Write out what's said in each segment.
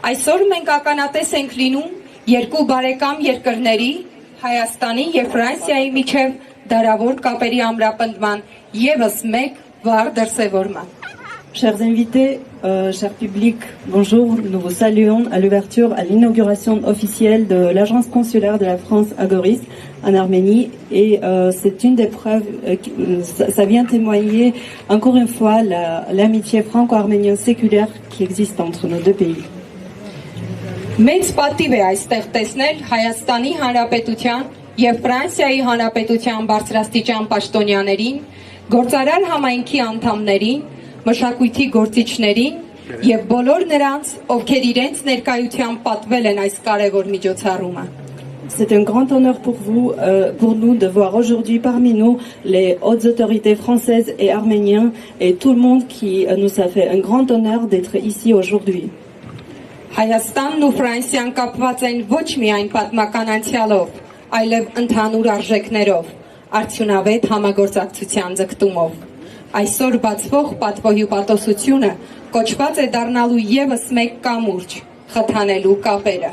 Այսօր մենք ականատես ենք լինում երկու բարեկամ երկրների Հայաստանի եւ Ֆրանսիայի միջև դարավոր կապերի ամրապնդման եւս մեկ վառ դրսևորման։ Chers invités, cher public, bonjour. Nous vous saluons à l'ouverture, à l'inauguration officielle de l'agence consulaire de la France à Goris, en Arménie. Et c'est une des preuves, ça vient témoigner encore une fois l'amitié franco-arménienne séculaire qui existe entre nos deux pays. Մեծ պատիվ է այստեղ տեսնել Հայաստանի Հանրապետության եւ Ֆրանսիայի Հանրապետության բարձրաստիճան պաշտոնյաներին, գործարար համայնքի անդամներին, մշակույթի գործիչներին եւ բոլոր նրանց, ովքեր իրենց ներկայությամբ պատվել են այս կարևոր միջոցառումը։ C'est un grand honneur pour nous de voir aujourd'hui parmi nous les hautes autorités françaises et arméniennes et tout le monde qui nous a fait un grand honneur d'être ici aujourd'hui. Հայաստանն ու Ֆրանսիան կապված են ոչ միայն պատմական անցյալով, այլև ընդհանուր արժեքներով, արդյունավետ համագործակցության ձգտումով։ Այսօր բացվող պատվոհյուպատոսությունը կոչված է դառնալու եւս մեկ կամուրջ, խթանելու կապերը։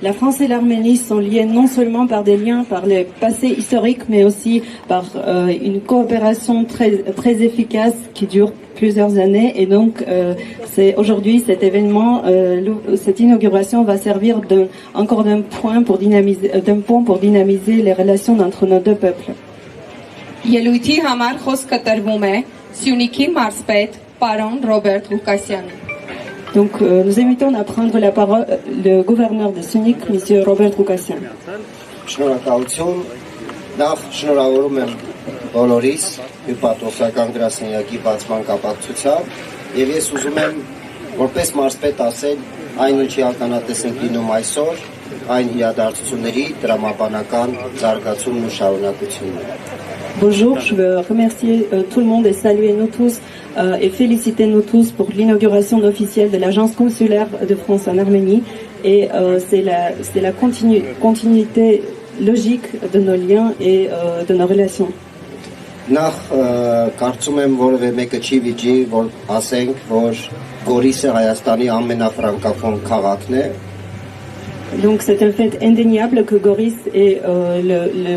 La France et l'Arménie sont liées non seulement par des liens, par le passé historique, mais aussi par une coopération très efficace qui dure plusieurs années. Et donc, c'est aujourd'hui cet événement, cette inauguration va servir encore d'un pont pour dynamiser les relations entre nos deux peuples. Ելույթի համար խոսքը տրվում է Սյունիքի մարզպետ պարոն Ռոբերտ Ղուկասյանին։ Donc, nous invitons à prendre la parole le gouverneur de Sunik, M. Robert Ghoukassian. Շնորհակալություն, նախ շնորհավորում եմ բոլորիս հյուպատոսական գրասենյակի բացման կապակցությամբ եւ ես ուզում եմ որպես մարզպետ ասել այն ինչի ականատես ենք լինում այսօր, այն իրադարձությունների դրամաբանական զարգացումն ու շարունակությունն է։ Bonjour, je veux remercier tout le monde et saluer nous tous et féliciter nous tous pour l'inauguration officielle de l'agence consulaire de France en Arménie. Et c'est la continuité logique de nos liens et de nos relations. Նախ կարծում եմ որևէ մեկը չի վիճի, որ ասենք, որ Գորիսը Հայաստանի ամենաֆրանկոֆոն քաղաքն է։ Donc c'est un fait indéniable que Goris est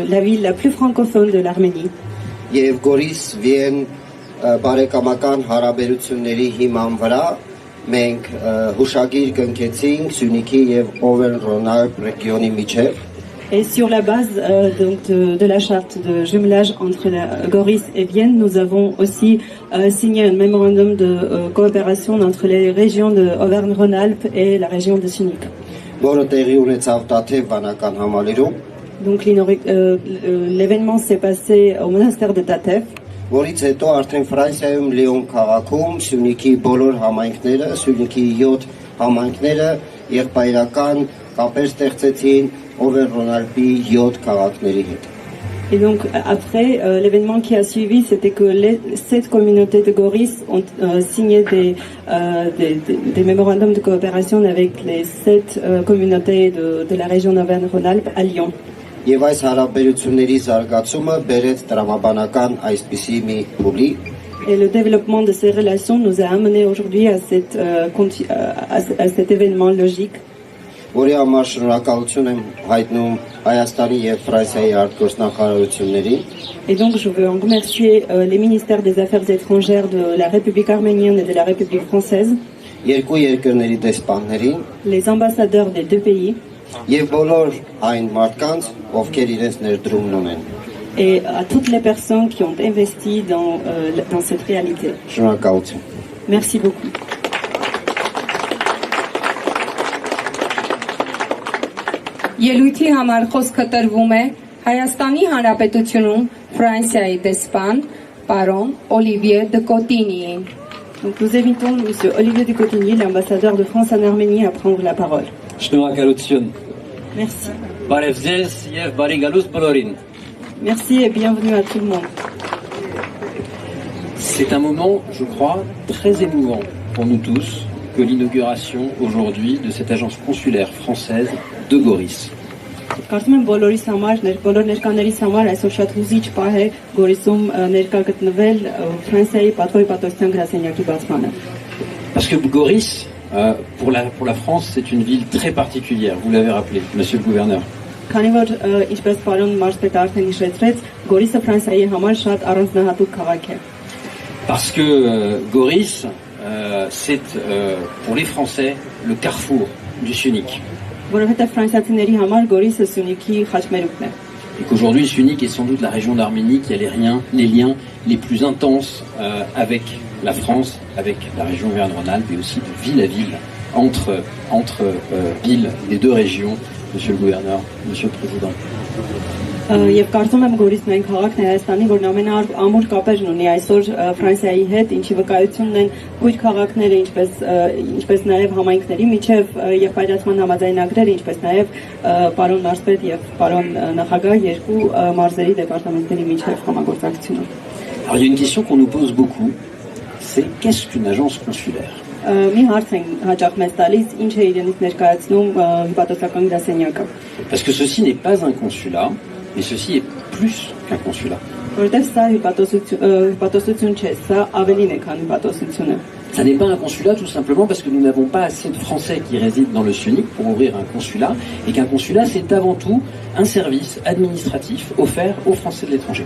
la ville la plus francophone de l'Arménie. Եվ Գորիս Վիեն բարեկամական հարաբերությունների հիման վրա մենք հուշագիր կնքեցինք Սյունիքի եւ Օվերնրոնալբ ռեգիոնի միջև։ Et sur la base donc de la charte de jumelage entre Goris et Vienne, nous avons aussi signé un mémorandum de coopération entre les régions de Auvergne-Rhône-Alpes et la région de Sunik. Որը տեղի ունեցավ Տաթև վանական համալիրում, Donc l'événement s'est passé au monastère de Tatev. որից հետո արդեն Ֆրանսիայում Լիոն քաղաքում Սյունիքի բոլոր համայնքները, Սյունիքի 7 համայնքները եղբայրական կապեր ստեղծեցին Օվերնրոնալբի 7 քաղաքների հետ։ Et donc après l'événement qui a suivi, c'était que les 7 communautés de Goris ont signé des mémorandums de coopération avec les 7 communautés de la région d'Auvergne-Rhône-Alpes à Lyon. Եվ այս հարաբերությունների զարգացումը բերեց տրամաբանական այսպիսի մի փուլի, Et le développement de ces relations nous a amené aujourd'hui à cet événement logique. որի համար շնորհակալություն եմ հայտնում Հայաստանի եւ Ֆրանսիայի արտգործնախարարություններին։ Et donc je veux en remercier les ministères des Affaires étrangères de la République arménienne et de la République française, Երկու երկրների դեսպաններին les ambassadeurs des deux pays եւ բոլոր այն մարդկանց, ովքեր իրենց ներդրումն ունեն։ et à toutes les personnes qui ont investi dans cette réalité. Շնորհակալություն։ Merci beaucoup. Ելույթի համար խոսքը տրվում է Հայաստանի Հանրապետությունում Ֆրանսիայի դեսպան պարոն Օլիվիե դե Կոտինիին։ Donc nous invitons M. Olivier de Cotigny, l'ambassadeur de France en Arménie, à prendre la parole. Շնորհակալություն։ Merci. Բարև ձեզ եւ բարի գալուս բոլորին։ Merci et bienvenue à tout le monde. C'est un moment, je crois, très émouvant pour nous tous que l'inauguration aujourd'hui de cette agence consulaire française de Goris. Կարծում եմ բոլորիս համար, բոլոր ներկաներից համար այսօր շատ հուզիչ պահ է Գորիսում ներկա գտնվել Ֆրանսիայի պատվոյպատոսության գրասենյակի բացմանը։ Parce que Goris pour la France, c'est une ville très particulière, vous l'avez rappelé, monsieur le gouverneur. Քանի որ ինչպես պարոն Մարսպետը արդեն հիշեցրեց, Գորիսը Ֆրանսիայի համար շատ առանձնահատուկ քաղաք է։ Parce que Goris, c'est pour les Français le carrefour du Sunic. Որովհետև ֆրանսիացիների համար Գորիսը Սյունիքի խաչմերուկն է։ Et qu'aujourd'hui, Sunic est sans doute la région d'Arménie qui a les liens les plus intenses avec la France, avec la région Auvergne-Rhône-Alpes et aussi de ville à ville, entre villes des deux régions, monsieur le gouverneur, monsieur le président. Եվ կարծում եմ Գորիսն այն քաղաքն է Հայաստանի, որն ամենաամուր կապեր ունի այսօր Ֆրանսիայի հետ, ինչի վկայությունն են կույր քաղաքները, ինչպես նաև համայնքների միջև եղբայրացման համաձայնագրերը, ինչպես նաև պարոն Մարսպետ եւ պարոն նախագահ երկու մարզերի դեպարտամենտների միջև համագործակցությունը։ Alors il y a une question qu'on nous pose beaucoup, c'est qu'est-ce qu'une agence consulaire? Մի հարց են հաճախ մեզ տալիս, ինչ է իրենից ներկայացնում հիպատոսական գրասենյակը։ Parce que ceci n'est pas un consulat, mais ceci est plus qu'un consulat. Որտեվ սա հիպատոսություն չէ, սա ավելին է, քան հիպատոսությունը։ Ça n'est pas un consulat tout simplement parce que nous n'avons pas assez de Français qui résident dans le Sunic pour ouvrir un consulat, et qu'un consulat c'est avant tout un service administratif offert aux Français de l'étranger.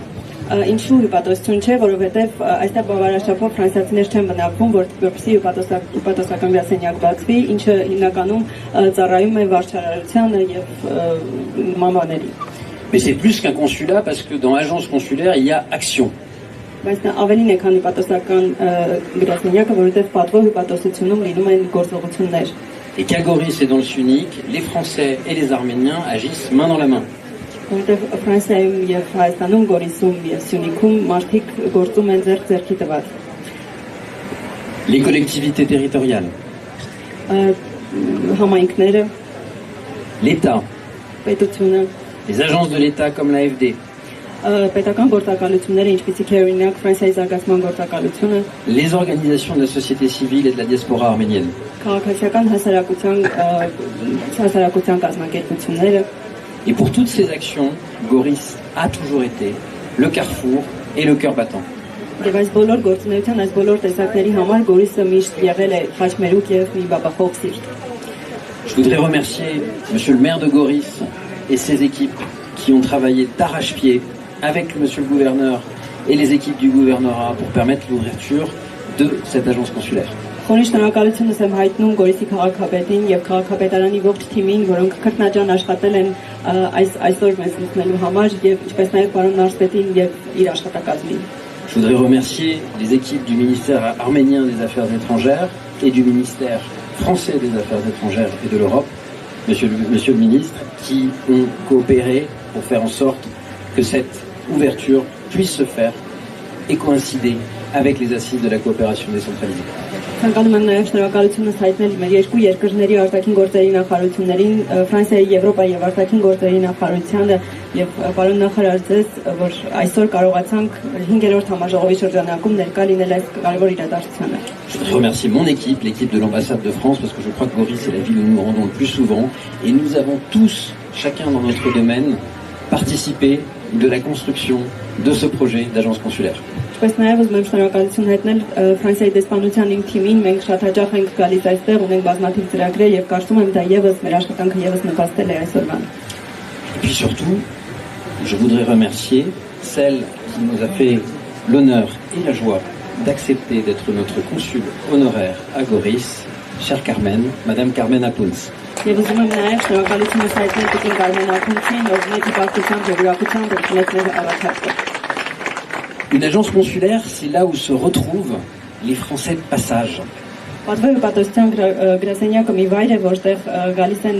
Ինչու հիպատոսություն չէ, որովհետև այստեղ բավարարչափով ֆրանսիացիներ չեն բնակվում, որպեսզի հիպատոսական գրասենյակ բացվի, ինչը հիմնականում ծառայում է վարչարարությանը եւ մամաների։ Mais c'est plus qu'un consulat parce que dans l'agence consulaire il y a action. Բայց նա ավելին է, քան հիպատոսական գրասենյակը, որովհետև պատվո հիպատոսությունում լինում են գործողություններ։ Et qu'à Goris et dans le Sunic, les Français et les Arméniens agissent main dans la main. Որովհետև Ֆրանսիայում եւ Հայաստանում, Գորիսում եւ Սյունիքում մարդիկ գործում են ձեռք-ձեռքի տված։ Les collectivités territoriales, Համայնքները, l'État, պետությունը, les agences de l'État comme l'AFD, պետական գործակալությունները, ինչպիսիք է օրինակ Ֆրանսիայի զարգացման գործակալությունը, les organisations de la société civile et de la diaspora arménienne. քաղաքացիական հասարակության կազմակերպությունները։ Et pour toutes ces actions, Goris a toujours été le carrefour et le cœur battant. Եվ այս բոլոր գործունեության, այս բոլոր տեսակների համար Գորիսը միշտ եղել է խաչմերուկ եւ մի բաբախող սիրտ։ Je voudrais remercier monsieur le maire de Goris et ses équipes qui ont travaillé d'arrache-pied avec monsieur le gouverneur et les équipes du gouvernorat pour permettre l'ouverture de cette agence consulaire. Խորին շնորհակալությունս եմ հայտնում Գորիսի քաղաքապետին եւ քաղաքապետարանի ողջ թիմին, որոնք քրտնաջան աշխատել են այսօր մեզ լուծելու համար եւ ինչպես նաեւ պարոն Մարսպետին եւ իր աշխատակազմին։ Je voudrais remercier les équipes du ministère arménien des Affaires étrangères et du ministère français des Affaires étrangères et de l'Europe, monsieur le ministre, qui ont coopéré pour faire en sorte que cette ouverture puisse se faire et coïncider avec les assises de la coopération décentralisée. Ցանկանում եմ նաև շնորհակալությունս հայտնել մեր երկու երկրների արտաքին գործերի նախարարություններին, Ֆրանսիայի, Եվրոպայի եւ արտաքին գործերի նախարարությանը եւ պարոն նախարար ձեզ, որ այսօր կարողացանք 5-րդ համաժողովի շրջանակում ներկա լինել այս կարևոր իրադարձությանը։ Je remercie mon équipe, l'équipe de l'ambassade de France, parce que je crois que Goris c'est la ville où nous nous rendons le plus souvent, et nous avons tous, chacun dans notre domaine, participé de la construction de ce projet d'agence consulaire. Ինչպես նաև ուզում եմ շնորհակալություն հայտնել Ֆրանսիայի դեսպանության իմ թիմին, մենք շատ հաճախ ենք գալիս այստեղ, ունենք բազմաթիվ ծրագրեր եւ կարծում եմ դա եւս մեր աշխատանքը եւս նպաստել է այսօրվան։ Et puis surtout, je voudrais remercier celle qui nous a fait l'honneur et la joie d'accepter d'être notre consul honoraire à Goris, chère Carmen, Madame Carmen Apuns. Եվ ուզում եմ նաև շնորհակալությունս հայտնել Տիկին Կարմեն Ակունցին, ով մեծ հպարտությամբ եւ ուրախությամբ ընդունեց մեր առաջարկը։ Une agence consulaire, c'est là où se retrouvent les Français de passage. Պատվո հպատոսության գրասենյակը մի վայր է, որտեղ գալիս են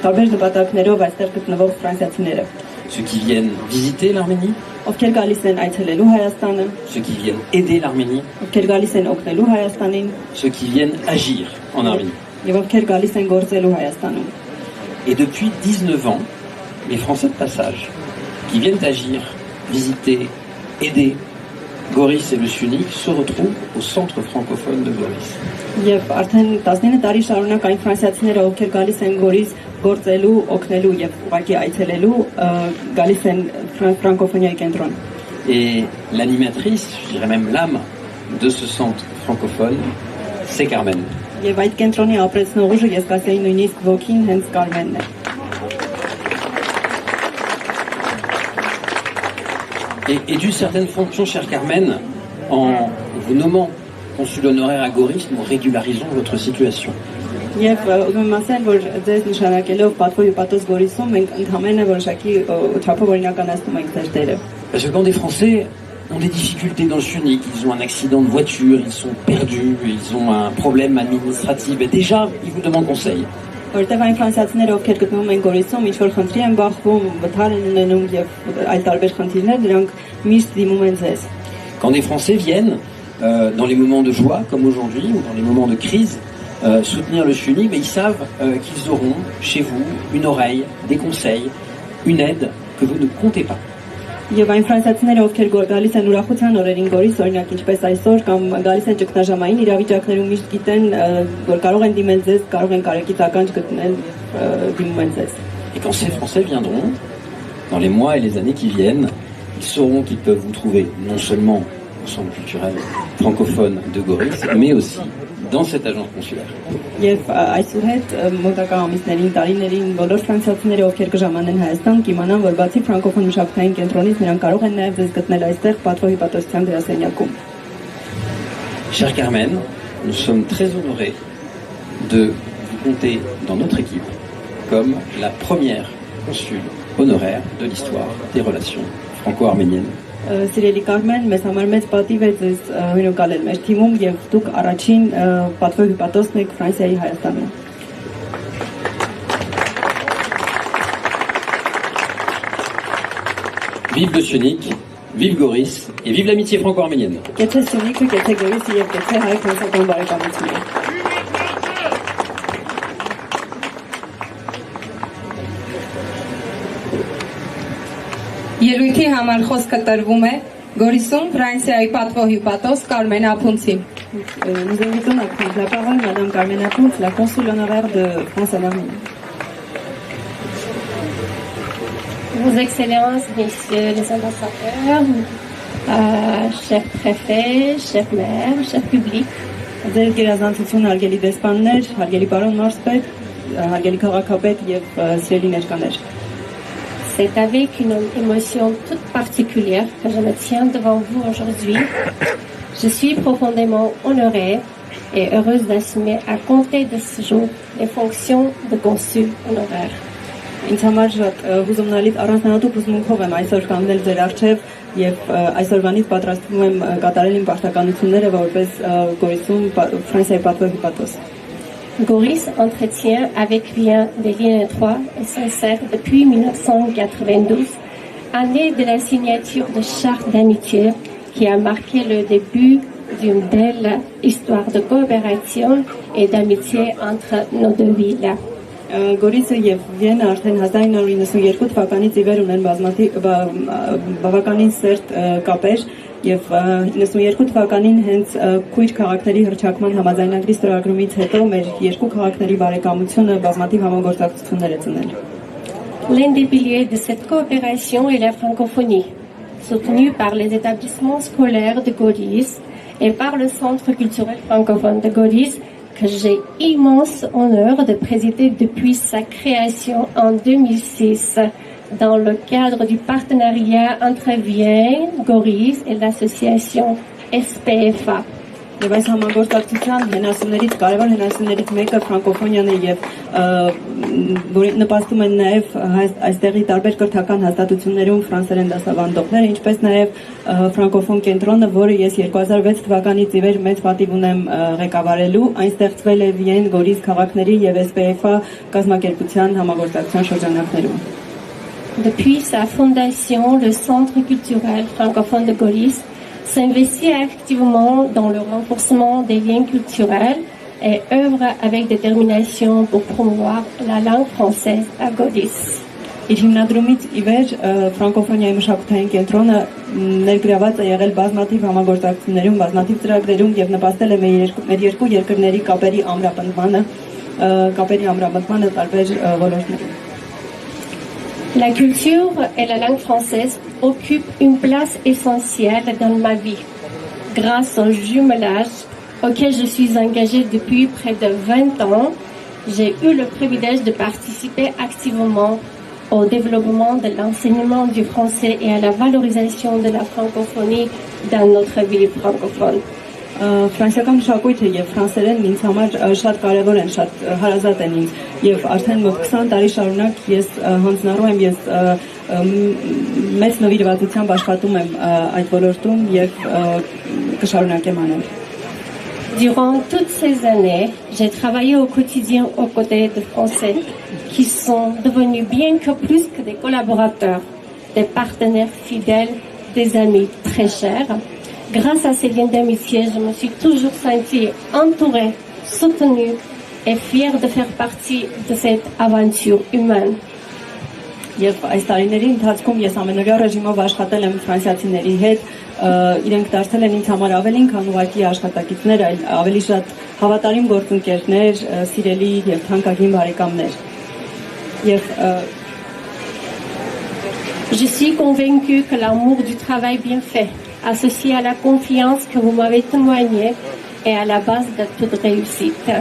տարբեր նպատակներով այստեղ գտնվող ֆրանսիացիները։ Ceux qui viennent visiter l'Arménie, Ովքեր գալիս են այցելելու Հայաստանը, ceux qui viennent aider l'Arménie, ովքեր գալիս են օգնելու Հայաստանին, ceux qui viennent agir en Arménie. եւ ովքեր գալիս են գործելու Հայաստանում։ Et depuis 19 ans, les Français de passage qui viennent agir, visiter, aider Goris et le Sunic se retrouvent au centre francophone de Goris. Եվ արդեն 19 տարի շարունակ այն ֆրանսիացիները, ովքեր գալիս են Գորիս գործելու, օգնելու եւ ուղղակի այցելելու, գալիս են ֆրանկոֆոնիայի կենտրոն։ Et l'animatrice, je dirais même l'âme de ce centre francophone, c'est Carmen. Եվ այդ կենտրոնի ապրեցնող ուժը ես կասեի նույնիսկ ոգին հենց Կարմենն է։ Et d'une certaine fonction, chère Carmen, en vous nommant consul honoraire à Goris, nous régularisons votre situation. Եվ ուզում եմ ասել, որ ձեզ նշանակելով պատվո հյուպատոս Գորիսում մենք ընդհանրապես որոշակի չափով օրինականացնում ենք ձեր դերը։ Parce que quand des Français ont des difficultés dans le SUNIC, ils ont un accident de voiture, ils sont perdus, ils ont un problème administratif, et déjà, ils vous demandent conseil. Որտեղ այն ֆրանսիացիները, ովքեր գտնվում են Գորիսում, ինչ որ խնդրի են բախվում, վթար են ունենում եւ այլ տարբեր խնդիրներ, դրանք միշտ դիմում են ձեզ։ Quand des Français viennent dans les moments de joie, comme aujourd'hui, ou dans les moments de crise, soutenir le SUNIC, mais ils savent qu'ils auront chez vous une oreille, des conseils, une aide que vous ne comptez pas. Եվ այն ֆրանսիացիները, ովքեր գալիս են ուրախության օրերին Գորիս, օրինակ ինչպես այսօր կամ գալիս են ճգնաժամային իրավիճակներում, միշտ գիտեն, որ կարող են դիմել ձեզ, կարող են կարեկից ականջ գտնել, դիմում են ձեզ։ Et quand ces Français viendront, dans les mois et les années qui viennent, ils sauront qu'ils peuvent vous trouver non seulement au centre culturel francophone de Goris, mais aussi dans cette agence consulaire. Եվ այսուհետ մոտակա ամիսներին, տարիներին բոլոր ֆրանսիացիները, ովքեր կժամանեն Հայաստան, կիմանան, որ բացի ֆրանկոֆոն մշակութային կենտրոնից նրանք կարող են նաև ձեզ գտնել այստեղ պատվո հյուպատոսության գրասենյակում։ Chère Carmen, nous sommes très honorés de vous compter dans notre équipe comme la première consul honoraire de l'histoire des relations franco-arméniennes. Սիրելի Կարմեն, մեզ համար մեծ պատիվ է ձեզ հյուրընկալել մեր թիմում եւ դուք առաջին պատվո հյուպատոսն եք Ֆրանսիայի Հայաստանում։ Vive le SUNIC, vive Goris et vive l'amitié franco-arménienne. Կեցե Սյունիքը, կեցե Գորիսը եւ կեցե հայ-ֆրանսիական բարեկամությունը։ Ելույթի համար խոսքը տրվում է Գորիսում Ֆրանսիայի պատվո հյուպատոս Կարմեն Ափունցին։ Nous invitons à prendre la parole Madame Carmen Apunz, la consul honoraire de France en Arménie. Vos Excellences, Messieurs les ambassadeurs, chers préfets, chers maires, chers publics, Ձեր գերազանցություն հարգելի դեսպաններ, հարգելի պարոն Մարսպետ, հարգելի քաղաքապետ եւ սիրելի ներկաներ։ c'est avec une émotion toute particulière que je me tiens devant vous aujourd'hui. Je suis profondément honorée et heureuse d'assumer à compter de ce jour les fonctions de consul honoraire. Ինձ համար շատ հուզումնալից առանձնահատուկ հուզմունքով եմ այսօր կանգնել ձեր առջև եւ այսօրվանից պատրաստվում եմ կատարել իմ պարտականությունները որպես Գորիսում Ֆրանսիայի պատվո հյուպատոս։ Goris entretient avec Vienne des liens étroits et sincères depuis 1992, année de la signature de charte d'amitié qui a marqué le début d'une belle histoire de coopération et d'amitié entre nos deux villes. Գորիսը եւ Վիեննա արդեն 1992 թվականից ի վեր ունեն բավականին սերտ կապեր եւ 92 թվականին հենց քույր քաղաքների հռչակման համաձայնագրի ստորագրումից հետո մեր երկու քաղաքների բարեկամությունը բազմաթիվ համագործակցություններ է ծնել։ L'un des piliers de cette coopération est la francophonie, soutenue par les établissements scolaires de Goris et par le Centre culturel francophone de Goris, que j'ai immense honneur de présider depuis sa création en 2006 dans le cadre du partenariat entre Vienne, Goris et l'association SPFA. Եվ այս համագործակցության հենասյուներից կարևոր հենասյուներից մեկը ֆրանկոֆոնիան է եւ որի նպաստում են նաեւ այստեղի տարբեր կրթական հաստատություններում ֆրանսերեն դասավանդողները, ինչպես նաեւ ֆրանկոֆոն կենտրոնը, որը ես 2006 թվականից ի վեր մեծ պատիվ ունեմ ղեկավարելու, այն ստեղծվել է Վիեն, Գորիս քաղաքների եւ SPFA կազմակերպության համագործակցության շրջանակներում։ Depuis sa fondation, le Centre culturel francophone de Goris s'investit activement dans le renforcement des liens culturels et œuvre avec détermination pour promouvoir la langue française à Goris. Իր հիմնադրումից ի վեր ֆրանկոֆոնիայի մշակութային կենտրոնը ներգրաված է եղել բազմաթիվ համագործակցություններում, բազմաթիվ ծրագրերում եւ նպաստել է մեր երկու երկրների կապերի ամրապնդմանը տարբեր ոլորտներում։ La culture et la langue française occupent une place essentielle dans ma vie. Grâce au jumelage auquel je suis engagée depuis près de 20 ans, j'ai eu le privilège de participer activement au développement de l'enseignement du français et à la valorisation de la francophonie dans notre ville francophone. Ֆրանսիական մշակույթը եւ ֆրանսերենն ինձ համար շատ կարեւոր են, շատ հարազատ են ինձ եւ արդեն մոտ 20 տարի շարունակ ես հանձնառու եմ, ես մեծ նվիրվածությամբ աշխատում եմ այդ ոլորտում եւ կշարունակեմ անել։ Durant toutes ces années, j'ai travaillé au quotidien aux côtés de Français qui sont devenus bien que plus que des collaborateurs, des partenaires fidèles, des amis très chers. Grâce à ces liens d'amitié, je me suis toujours sentie entourée, soutenue et fière de faire partie de cette aventure humaine. Եվ այս տարիների ընթացքում ես ամենօրյա ռեժիմով աշխատել եմ ֆրանսիացիների հետ, իրենք դարձել են ինձ համար ավելին քան ուղղակի աշխատակիցներ, այլ ավելի շատ հավատարիմ գործընկերներ, սիրելի եւ թանկագին բարեկամներ։ Եվ Je suis convaincue que l'amour du travail bien fait, associé à la confiance que vous m'avez témoignée, est à la base de toute réussite.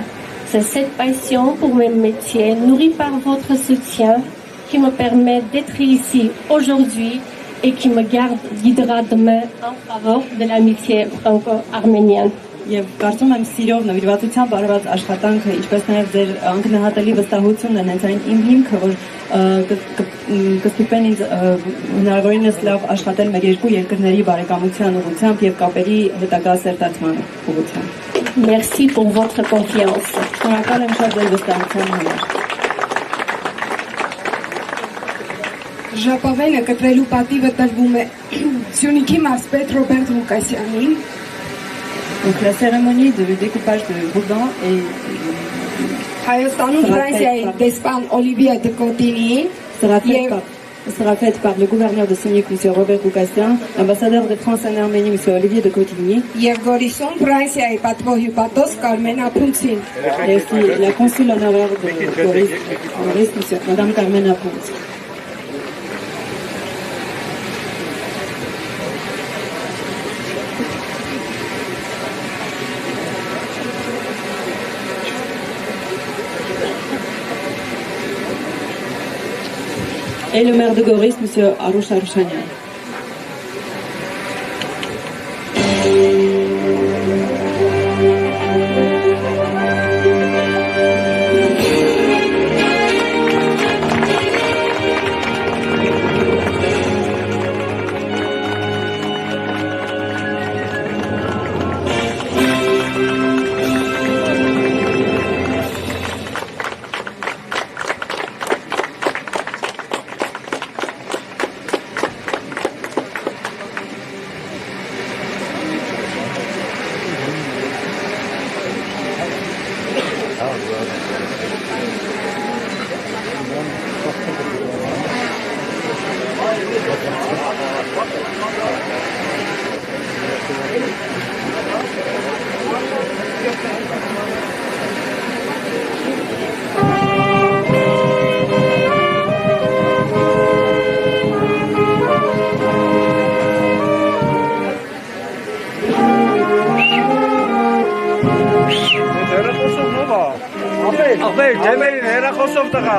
C'est cette passion pour mes métiers, nourrie par votre soutien, qui me permet d'être ici aujourd'hui et qui me guidera demain en faveur de l'amitié franco-arménienne. Եվ կարծում եմ սիրով նվիրվածությամբ արված աշխատանքը, ինչպես նաև ձեր անկնահատելի վստահությունն են հենց այն իմ հիմքը, որ կստիպեն ինձ հնարավորինս լավ աշխատել մեր երկու երկրների բարեկամության ուղղությամբ եւ կապերի հետագա սերտացման ուղղությամբ։ Merci pour votre confiance. Շնորհակալ եմ շատ ձեր վստահության համար։ Ժապավենը կտրելու պատիվը տրվում է Սյունիքի մարզպետ Ռոբերտ Ղուկասյանին։ Donc la cérémonie de découpage de Bourdan est Հայաստանում Ֆրանսիայի դեսպան Օլիվիե Դկոտինին sera faite par le gouverneur de Synique, M. Robert Ghoukassian, l'ambassadeur de France en Arménie, M. Olivier de Cotigny, եւ Գորիսում Ֆրանսիայի պատվոհյուպատոս Կարմեն Ապունցին։ et aussi la consul honoraire de Goris, Mme Carmen Apounz. Et le maire de Goris, M. Arouche Arouchanian. Ախպեր, ջեմերին հեռախոսով տղա։